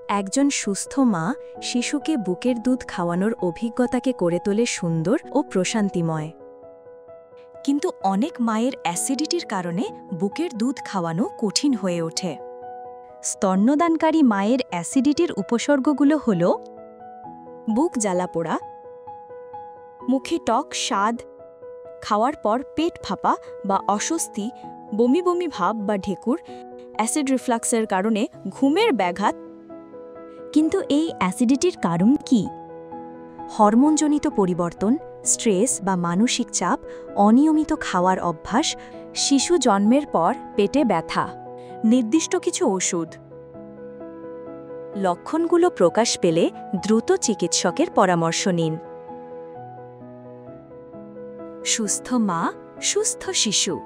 একজন সুস্থ মা শিশুকে বুকের দুধ খাওয়ানোর অভিজ্ঞতাকে করে তোলে সুন্দর ও প্রশান্তিময়। কিন্তু অনেক মায়ের অ্যাসিডিটির কারণে বুকের দুধ খাওয়ানো কঠিন হয়ে ওঠে। স্তন্যদানকারী মায়ের অ্যাসিডিটির উপসর্গগুলো হল বুক জ্বালা পোড়া, মুখে টক স্বাদ, খাওয়ার পর পেট ফাঁপা বা অস্বস্তি, বমি বমি ভাব বা ঢেকুর, অ্যাসিড রিফ্লাক্সের কারণে ঘুমের ব্যাঘাত। কিন্তু এই অ্যাসিডিটির কারণ কি? হরমোনজনিত পরিবর্তন, স্ট্রেস বা মানসিক চাপ, অনিয়মিত খাওয়ার অভ্যাস, শিশু জন্মের পর পেটে ব্যথা, নির্দিষ্ট কিছু ওষুধ। লক্ষণগুলো প্রকাশ পেলে দ্রুত চিকিৎসকের পরামর্শ নিন। সুস্থ মা, সুস্থ শিশু।